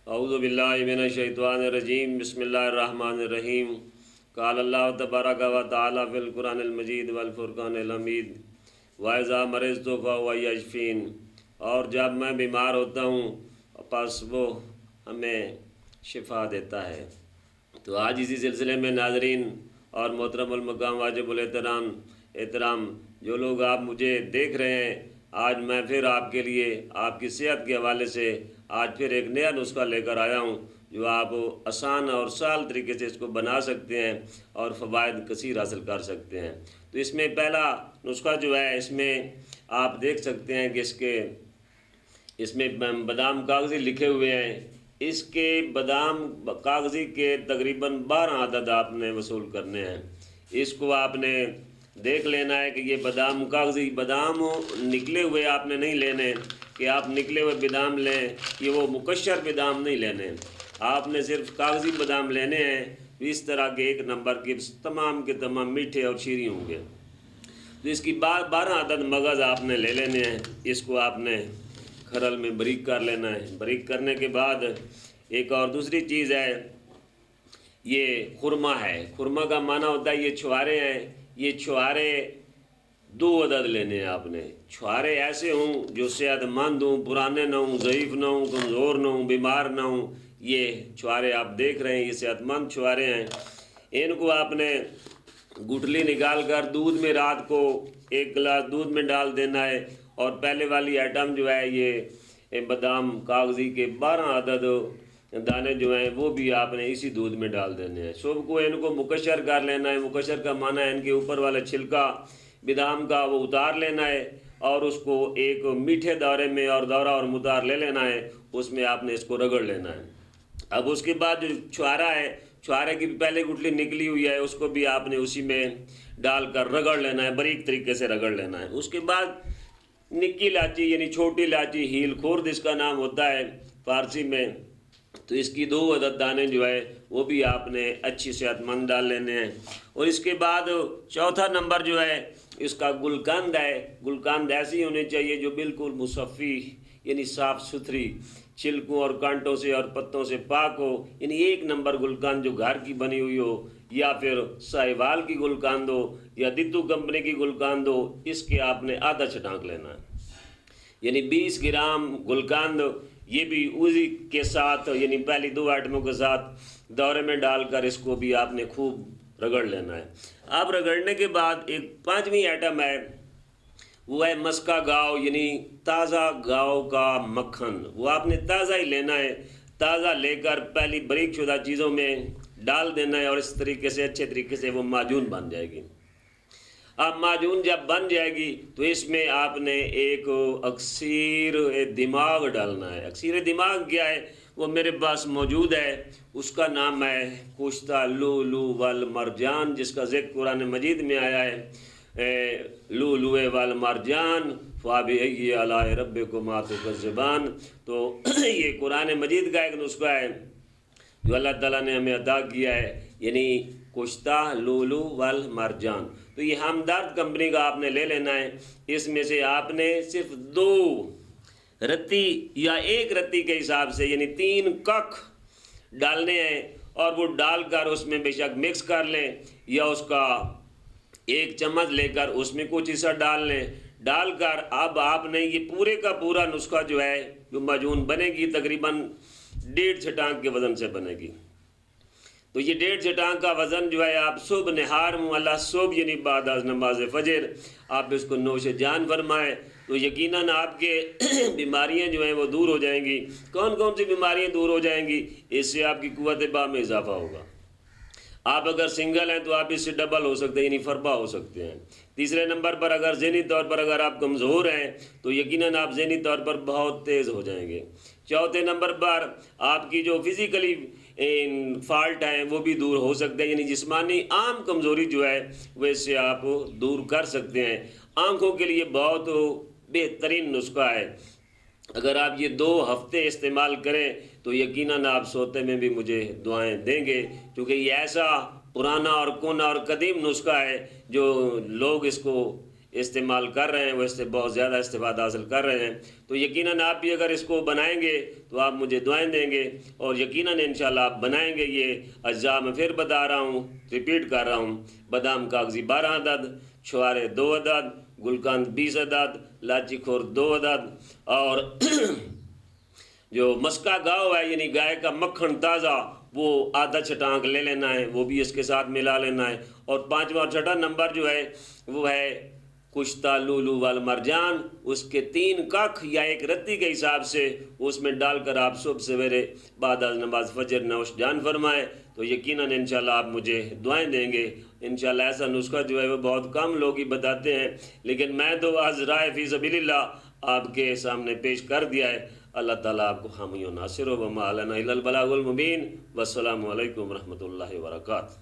اعوذ باللہ من الشیطان الرجیم بسم اللہ الرحمن الرحیم قال اللہ تبارک و تعالی فی القرآن المجید والفرقان الحمید وَإِذَا مَرِضْتُ فَهُوَ يَشْفِينِ، اور جب میں بیمار ہوتا ہوں پس وہ ہمیں شفا دیتا ہے۔ تو آج اسی سلسلے میں ناظرین اور محترم المقام واجب احترام جو لوگ آپ مجھے دیکھ رہے ہیں، آج میں پھر آپ کے لیے آپ کی صحت کے حوالے سے آج پھر ایک نیا نسخہ لے کر آیا ہوں جو آپ آسان اور سہل طریقے سے اس کو بنا سکتے ہیں اور فوائد کثیر حاصل کر سکتے ہیں۔ تو اس میں پہلا نسخہ جو ہے، اس میں آپ دیکھ سکتے ہیں کہ اس میں بادام کاغذی لکھے ہوئے ہیں۔ اس کے بادام کاغذی کے تقریباً 12 عدد آپ نے وصول کرنے ہیں۔ اس کو آپ نے دیکھ لینا ہے کہ یہ بادام کاغذی بادام نکلے ہوئے آپ نے نہیں لینے کہ آپ نکلے ہوئے بادام لیں، یہ وہ مقشر بادام نہیں لینے، آپ نے صرف کاغذی بادام لینے ہیں۔ اس طرح کے 1 نمبر کے تمام میٹھے اور شیریں ہوں گے۔ تو اس کی 12 عدد مغز آپ نے لے لینے ہیں۔ اس کو آپ نے کھرل میں باریک کر لینا ہے۔ باریک کرنے کے بعد ایک اور دوسری چیز ہے، یہ خرما ہے۔ خرما کا معنی ہوتا ہے یہ چھوارے ہیں۔ یہ چھوارے 2 عدد لینے ہیں آپ نے۔ چھوارے ایسے ہوں جو صحت مند ہوں، پرانے نہ ہوں، ضعیف نہ ہوں، کمزور نہ ہوں، بیمار نہ ہوں۔ یہ چھوارے آپ دیکھ رہے ہیں، یہ صحت مند چھوارے ہیں۔ ان کو آپ نے گٹلی نکال کر دودھ میں رات کو 1 گلاس دودھ میں ڈال دینا ہے، اور پہلے والی آئٹم جو ہے یہ بادام کاغذی کے 12 عدد دانے جو ہیں وہ بھی آپ نے اسی دودھ میں ڈال دینے ہیں۔ صبح کو ان کو مقشر کر لینا ہے۔ مقشر کا معنی ہے ان کے اوپر والا چھلکا بادام کا وہ اتار لینا ہے، اور اس کو ایک میٹھے دورے میں اور دورہ اور مدار لے لینا ہے، اس میں آپ نے اس کو رگڑ لینا ہے۔ اب اس کے بعد جو چھوارا ہے، چھوارے کی پہلے گٹلی نکلی ہوئی ہے، اس کو بھی آپ نے اسی میں ڈال کر رگڑ لینا ہے، باریک طریقے سے رگڑ لینا ہے۔ اس کے بعد نکی الائچی یعنی چھوٹی الائچی، ہیل خورد اس کا نام ہوتا ہے فارسی میں، تو اس کی 2 عدد دانے جو ہے وہ بھی آپ نے اچھی صحت مند ڈال لینے ہیں۔ اور اس کے بعد چوتھا نمبر جو ہے اس کا گلقند ہے۔ گلقند ایسی ہونی چاہیے جو بالکل مصفی یعنی صاف ستھری، چھلکوں اور کانٹوں سے اور پتوں سے پاک ہو، یعنی 1 نمبر گلقند جو گھر کی بنی ہوئی ہو، یا پھر ساہیوال کی گلقند ہو یا دتو کمپنی کی گلقند ہو، اس کے آپ نے آدھا چھٹانک لینا ہے، یعنی 20 گرام گلقند۔ یہ بھی اسی کے ساتھ یعنی پہلی 2 آئٹموں کے ساتھ دورے میں ڈال کر اس کو بھی آپ نے خوب رگڑ لینا ہے۔ اب رگڑنے کے بعد ایک 5ویں آئٹم ہے، وہ ہے مسکا گاؤ یعنی تازہ گاؤ کا مکھن۔ وہ آپ نے تازہ ہی لینا ہے، تازہ لے کر پہلی باریک شدہ چیزوں میں ڈال دینا ہے، اور اس طریقے سے اچھے طریقے سے وہ معجون بن جائے گی۔ اب معجون جب بن جائے گی تو اس میں آپ نے ایک اکسیر دماغ ڈالنا ہے۔ اکسیر دماغ کیا ہے؟ وہ میرے پاس موجود ہے، اس کا نام ہے کشتہ لولو والمرجان، جس کا ذکر قرآن مجید میں آیا ہے، لولو والمرجان فَبِأَيِّ آلَاءِ رَبِّكُمَا تُكَذِّبَانِ۔ تو یہ قرآن مجید کا ایک نسخہ ہے جو اللہ تعالیٰ نے ہمیں عطا کیا ہے، یعنی کشتہ لولو والمرجان۔ تو یہ ہمدرد کمپنی کا آپ نے لے لینا ہے۔ اس میں سے آپ نے صرف 2 رتی یا 1 رتی کے حساب سے یعنی 3 ککھ ڈالنے ہیں، اور وہ ڈال کر اس میں بے شک مکس کر لیں، یا اس کا 1 چمچ لے کر اس میں کچھ حصہ ڈال لیں۔ ڈال کر اب آپ نے یہ پورے کا پورا نسخہ جو ہے جو معجون بنے گی تقریباً 1.5 چھٹانک کے وزن سے بنے گی۔ تو یہ 1.5 چھٹانک کا وزن جو ہے آپ صبح نہار معلّہ صبح یعنی بعد از نماز فجر آپ اس کو نوش جان فرمائیں، تو یقیناً آپ کے بیماریاں جو ہیں وہ دور ہو جائیں گی۔ کون کون سی بیماریاں دور ہو جائیں گی؟ اس سے آپ کی قوت با میں اضافہ ہوگا۔ آپ اگر سنگل ہیں تو آپ اس سے ڈبل ہو سکتے ہیں، یعنی فربا ہو سکتے ہیں۔ تیسرے نمبر پر اگر ذہنی طور پر اگر آپ کمزور ہیں تو یقیناً آپ ذہنی طور پر بہت تیز ہو جائیں گے۔ چوتھے نمبر پر آپ کی جو فزیکلی فالٹ ہیں وہ بھی دور ہو سکتے ہیں، یعنی جسمانی عام کمزوری جو ہے وہ اس سے آپ دور کر سکتے ہیں۔ آنکھوں کے لیے بہت بہترین نسخہ ہے، اگر آپ یہ 2 ہفتے استعمال کریں تو یقیناً آپ سوتے میں بھی مجھے دعائیں دیں گے، کیونکہ یہ ایسا پرانا اور کونا اور قدیم نسخہ ہے جو لوگ اس کو استعمال کر رہے ہیں وہ اس سے بہت زیادہ استفادہ حاصل کر رہے ہیں، تو یقیناً آپ بھی اگر اس کو بنائیں گے تو آپ مجھے دعائیں دیں گے، اور یقیناً انشاءاللہ آپ بنائیں گے۔ یہ اجزاء میں پھر بتا رہا ہوں، ریپیٹ کر رہا ہوں: بادام کاغذی 12 عدد، چھوارے 2 عدد، گلقند 20 عدد، لاچی خور 2 عدد، اور جو مسکا گاؤ ہے یعنی گائے کا مکھن تازہ وہ آدھا چھٹانک لے لینا ہے، وہ بھی اس کے ساتھ ملا لینا ہے۔ اور 5واں اور 6واں نمبر جو ہے وہ ہے کشتہ لولو والمرجان، اس کے 3 ککھ یا 1 رتی کے حساب سے اس میں ڈال کر آپ صبح سویرے بعد از نماز فجر نوش جان فرمائیں، تو یقیناً انشاءاللہ آپ مجھے دعائیں دیں گے۔ انشاءاللہ ایسا نسخہ جو ہے وہ بہت کم لوگ ہی بتاتے ہیں، لیکن میں تو از رائے فی سبیل اللہ آپ کے سامنے پیش کر دیا ہے۔ اللہ تعالیٰ آپ کو حامی و ناصر و ما علینا الا البلاغ المبین۔ والسلام علیکم ورحمۃ اللہ وبرکاتہ۔